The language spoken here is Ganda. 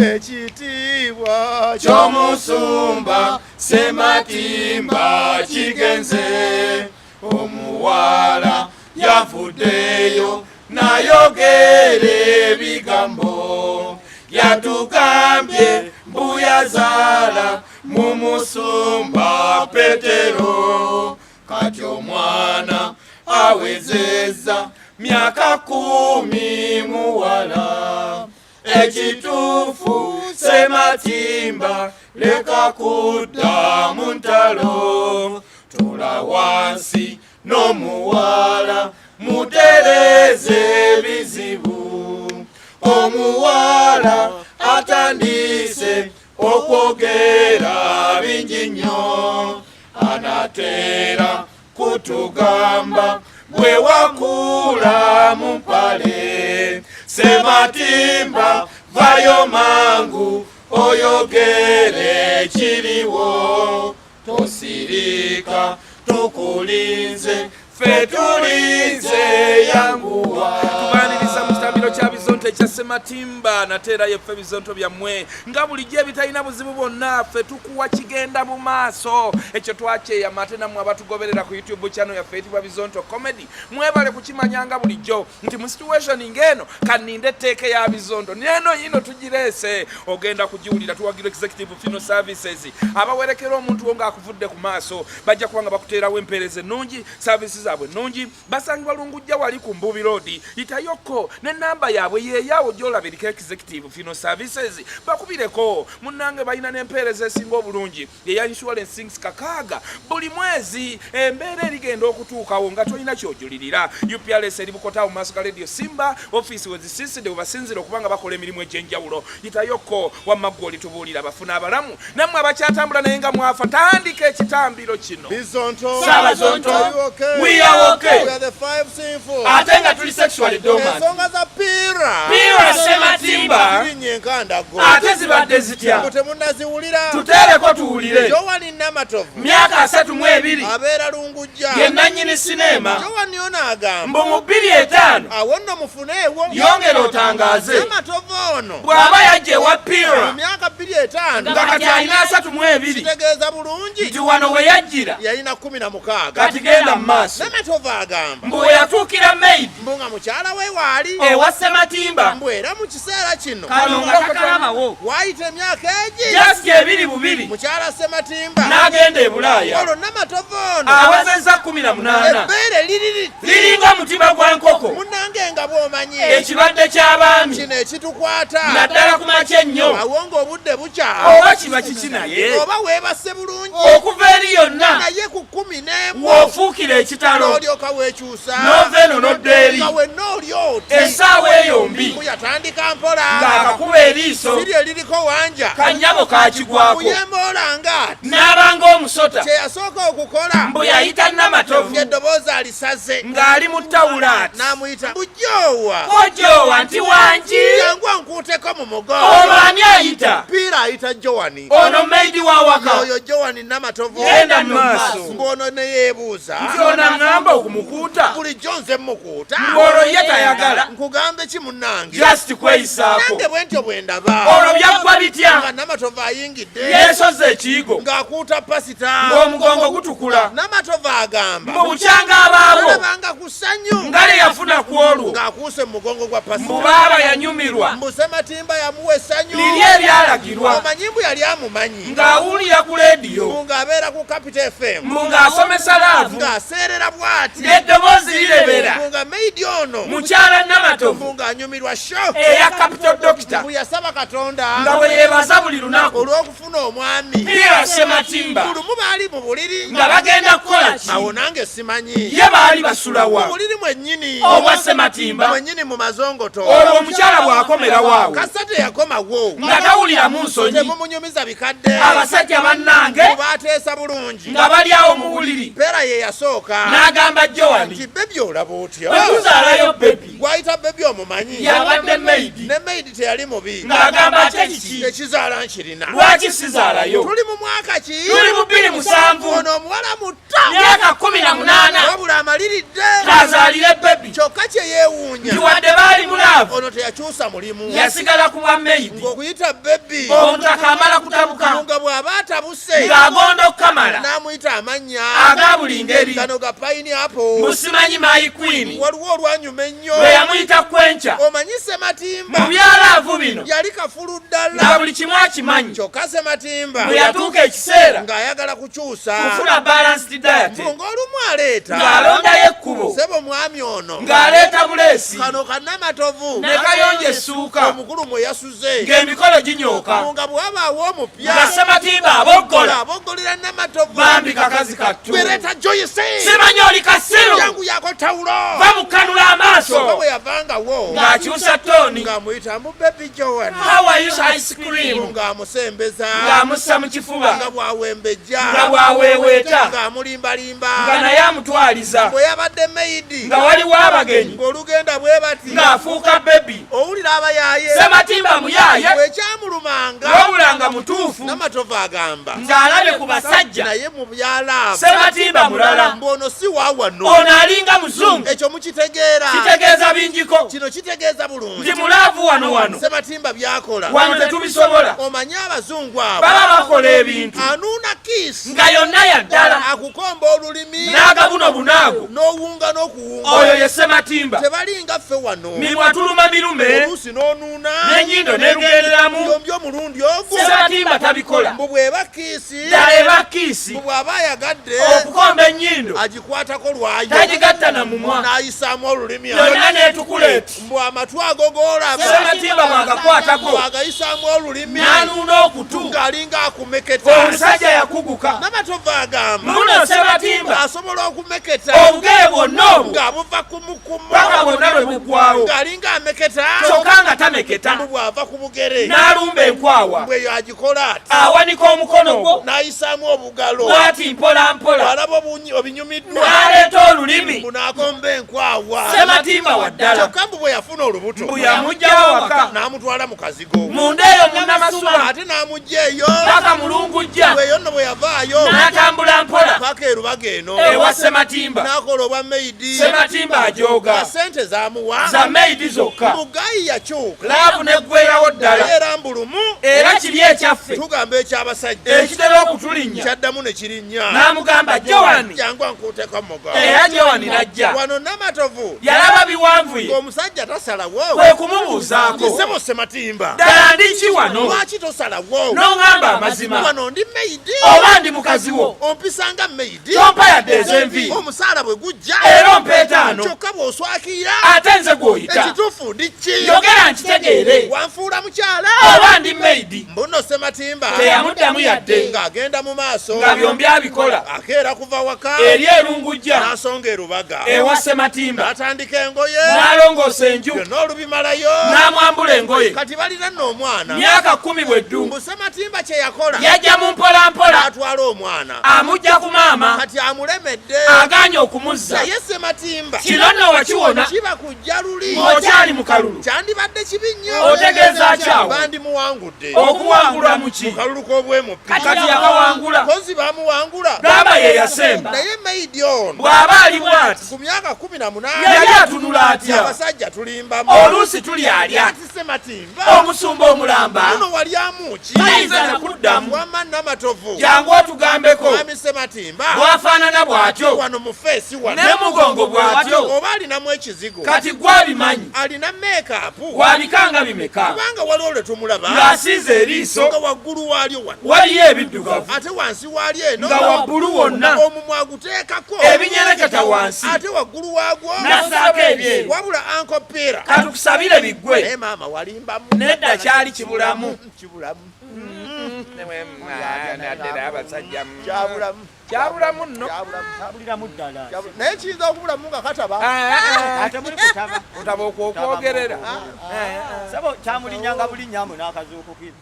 ekitiibwa ky'omusumba Ssematimba kigenze. Omuwala yavuddeyo n'ayogera ebigambo, yatugambye mbu yazaala mu musumba Petero. Kati omwana awezezza myaka 10 muwala. Ekituufu Ssematimba leka kudda mu ntalo, tula wansi n'omuwala mutereze ebizibu. Omuwala atandise okwogera bingi nnyo, anateera kutugamba bwe wakula mu mpale. Ssematimba vayo mangu oyogere kiriwo, tosirika tukulinze ffe tulinze yanguwa. Tubaniriza mu kitambiro kya bizonto ekya Ssematimba, nateerayo ffe bizonto byammwe nga bulijjo ebitalina buzibu bwonna, ffe tukuwa kigenda mu maaso. Ekyo twakyeyama ate nammwe abatugoberera ku YouTube channel yaffe eyitibwa Bizonto Comedy, mwebale kukimanyanga bulijjo nti mu situation ng'eno kaninde etteeka ya bizonto neno yino tugireese. Ogenda kugiwulira tuwagira Executive Funeral Services abawerekera omuntu wo ng'akuvudde ku maaso, bajja kuba nga bakuteerawo empeereza ennungi, services zaabwe ennungi. Basangibwa Lungujja wali ku Mbubi Road, yitayokko n'ennamba yaabwe yeeyaawo gy'olabirika Executive Funeral Services. Bakubireko munnange, balina n'empeereza esinga obulungi eya insurance kakaaga buli mwezi. Embeera erigenda okutuukawo nga tolina ky'ojulirira. UPRS eri Bukota mu maaso ga Radio Simba, office wezisiisidde webasinzira okuba nga bakola emirimu egy'enjawulo. Yitayokko wamma ggwe olitubuulira bafuna abalamu, nammwe abakyatambula naye nga mwafa, tandika ekitambiro kino. Bizonto, Sabazonto, we are okay. We are the 5 sinful. Ate nga tuli sexually dormant. Ensonga za Pira Ssematimba Nnyenkandago ate zibadde zitya, temunnaziwulira. tuteereko tuwulire. Jowani Namatovu Myaka 32 abeera Lungujja, ye nannyini sineema. Jowani ono agamba Mbu mu 2:5 awo nno mufuneewo. yongera otangaaze Namatovu ono bw'aba yajja ewa mu Pira myaka 2:5 nga kati alina 32, kitegeeza bulungi nti wano we yajjira yalina 16. kati genda mu maaso. Namatovu agamba Mbu we yatuukira maid mbu nga mukyala we waali ewa Ssematimba, mbu era mu kiseera kino kano nga kakalabawo waayita emyaka egi just 22 mukyala Ssematimba n'agenda e Bulaaya olwo Namatovu ono awezezza 18. ebbeere liri liringa mutima gwa nkoko, munnange nga bw'omanyi ekibadde ky'abaami kino ekitukwata naddala ku makya ennyo. awo ng'obudde bukyawo Oba kiba kiki naye oba weebasse bulungi okuva eri yonna naye ku 11 w'ofuukira ekitalo n'olyoka weekyusa n'ova eno n'odda eri. nga wenna oli oti Essaawa eyo mbi mbu yatandika mpola ng'akakuba eriiso siri eririko wanja kannyabo kakigwako, muyemboolanga ati n'abanga omusota kye yasooka okukola mbu yayita Namatovu ng'eddoboozi alisaze ng'ali mu ttawula ati n'amuyita bujjoowa kojoowa nti wangi jangu ankuuteko mu mugongo. olwo ani ayita? Pira ayita Jowani Ono maidi wa waka oyo Jowani Namatovu genda mu maaso ng'ono ne yeebuuza nti ono aŋŋamba okumukuuta, bulijjo nze mukuuta ng'olwo ye tayagala nkugambe ki munnange just kweyisaako. nange bwe ntyo bwe ndaba olwo byaggwa bitya? nga Namatovu ayingidde yeesoze ekiyigo ng'akuuta pasita ng'omugongo gutukula, Namatovu agamba mbu bukyanga abaabo alabanga ku ssanyu nga le yafuna ku olwo, ng'akuuse mu mugongo gwa mbu pasita baaba yanyumirwa mbu Ssematimba yamuwa essanyu liri eryalagirwa, omanyi mbu yali amumanyi ng'awulira ku leediyo, mbu ng'abeera ku Capital FM mbu ng'asomesa laavu ng'aseerera bw'ati n'eddoboozi lirebera mbu nga maidi ono mukyala Namatovu mbu ng'anyumirwa sho eya Capital Doctor mbu yasaba Katonda nga bwe yeebaza buli lunaku olw'okufuna omwami Pira Ssematimba bulumu baali mu buliri nga bagenda kukola ki? awo nange simanyi ye baali basulawa mu buliri mwennyini obwa Ssematimba. mwennyini mu mazongoto olwo omukyala bw'akomerawo awo kasa teyakomawo nga tawuliramu nsonyi, temumunyumiza bikadde abasajja bannange baateesa bulungi nga bali awo mu buliri, Pera ye yasooka n'agamba Jowani nti bebi olaba otya tetuzaalayo bebi, gwayita bebi omumanyi yabadde maidi ne maidi teyali mubi ng'agamba ate kiki, ekizaala nkirina lwaki sizaalayo? tuli mu mwaka ki tuli mu 2007 ono omuwala muto myaka 18 wabula amaliridde azaalire bebi kyokka kye yeewuunya kiwadde baali mulaavu ono teyakyusa mulimu yasigala ku bwa meidi ng'okuyita bebi omutaka amala kutabuka nga bw'aba atabuse ng'agonda okukamala n'amuyita amannya aga buli ngeri gano ga payini apo musimanyi mayi kwini waliwo olwanyuma ennyo bwe yamuyita kwenca omanyi Sematimba mu byalaavu bino yali kafulu nga ddala buli kimu akimanyi kyokka Sematimba bwe yatuuka ekiseera ng'ayagala kukyusa kufuna balanced diet ng'olumu aleeta ng'alondayo ekkubo sebo mwami ono ng'aleeta buleesi kano kannamatovu ne kayonja essuuka omukulu mwe yasuze ng'emikolo ginyooka nga bw'abaawo omupya nga Sematimba aboggola aboggolera namatovu bambi kakazi kattu twereeta Joyce simanyi oli kasiru jangu yako tawulo bamukanula amaaso bwe yavangawo ng'akyusa tooni ng'amuyita mu Baby Joan how are you ice cream ng'amusembeza ng'amussa mu kifuba nga bw'awembejja nga bwaweeweeta ng'amulimbalimba nga naye amutwaliza bwe yabadde meidi nga waliwo abagenyi ng'olugenda bwe bati ng'afuuka bebi owulira abayaaye Sematimba muyaaye bwekyamulumanga wabula nga mutuufu namatovu agamba ng'alabye ku basajja naye mu byalaabo Sematimba mulala mbwono si waawano ono alinga muzungu ekyo mukitegeera kitegeeza bingiko kino kitegeeza bulungi nti mulaavu wano Sematimba byakola wano tetubisobola omanyi abazungu abo baba bakola ebintu anuuna kiisi nga yonna yaddala akukomba olulimi n'agabuno bunaago n'owunga n'okuwunga oyo ye Sematimba tebalinga ffe wano mimwa tuluma mirume oluusi n'onuuna n'ennyindo n'erugenderamu byombi omulundi ogwo Sematimba tabikola mbu bw'eba kiisi ddala eba kiisi mbu bw'aba ayagadde okukomba ennyindo agikwatako lwayo tagigatta na mumwa n'ayisaamu olulimi yonna n'etukula eti mbu amatu ago g'olaba Sematimba bw'agakwatako bw'agayisaamu olulimi n'anuuna okutu ng'alinga akumeketa omusajja yakuguka namatovu agamba muno Sematimba asobola okumeketa obugere bwonna obwo ng'abuva kumukumu paka bwonna bwe buggwawo ng'alinga ameketa kyokka nga tameketa mbu bw'ava ku bugere n'alumba enkwawa bweyo agikola ati awanika omukono gwo n'ayisaamu obugalo bw'ati mpola mpola alaba obinyumiddwa n'aleeta olulimi mbu n'agomba enkwawa Sematimba wa ddala kyokka mbu bwe yafuna olubuto mbu yamuggyawo waka n'amutwala mu kazigo munda eyo munnamasuba ate n'amugja eyo paka mulungujja bweyo nno bwe yavaayo n'atambula mpola paka erubaga eno ewa Sematimba n'akola obwa meidi Sematimba ajooga nga sente z'amuwa za meidi zokka bugayi yakyuka laavu neggweerawo ddala era mbulumu era kiri ekyaffe tugamba ekyabasajja ekitera okutulinnya kyaddamu ne kirinnya n'amugamba Jowani jangu ankuuteeka muga era Jowani n'ajja wano namatovu yalaba biwanvuye ng'omusajja tasalawo kwe kumubuuzaako sebo Sematimba ddala ndi ki wano lwaki tosalawo n'oŋŋamba amazima wano ndi meidi oba ndi mukazi wo ompisanga meidi tompa yadde ez'envi omusaala bwe gujja era ompeetaano kyokka bw'oswakira ate nze gw'oyita ekituufu ndi ki yogera nkitegeere wanfuula mukyala oba ndi meidi mbuno Sematimba teyamuddamu yadde ng'agenda mu maaso nga byombi abikola akeera kuva waka eri erungujja n'asonga erubaga ewa Sematimba n'atandika engoye n'alongoosa enju byonna olubimalayo n'amwambula engoye kati balina nno omwana myaka 10 bweddu mbu Sematimba kye yakola yajja mu mpolampola atwala omwana amujja ku maama kati amulemedde aganye okumuzza naye Sematimba kino nno wakiwona kiba kujja luli ng'okyali mu kalulu kyandibadde kibi nnyo otegeeza kyawo bandimuwangudde okuwangulwa mu ki mu kalulu k'obwemupi kati yakawangula kozi bamuwangula gamba ye yasemba naye meidi ono bw'aba ali bw'ati ku myaka 18 yali atunula atya abasajja tulimbamu oluusi tuli alya ati Sematimba omusumba omulamba muno wali amuki tayinza nakuddamu wamma namatovu jangu otugambeko mwami Sematimba bwafaanana bw'atyo wano mu feesi wano ne mugongo bw'atyo oba alinamu ekizigo kati gwabimanyi alina meekaapu gwabikanga bimeka kubanga waliwo lwe tumulaba ng'asiize eriiso nga waggulu waalyo wano waliyo ebiddugavu ate wansi waali eno nga wabbulu wonna omumwa aguteekako ebinyereketa wansi ate waggulu waagwo n'assaako ebyeru wabula ankopiira katukusabire biggwe naye maama walimbamu nedda kyali kibulamu kibulamu kyabulamu kyabulamu nno Kyabuliramu ddala. naye kiyinza okubulamu nga kataba Ate muli kutaba. otaba okwogerera Sabo kyamulinyanga bulinnyamu n'akazuukukiza.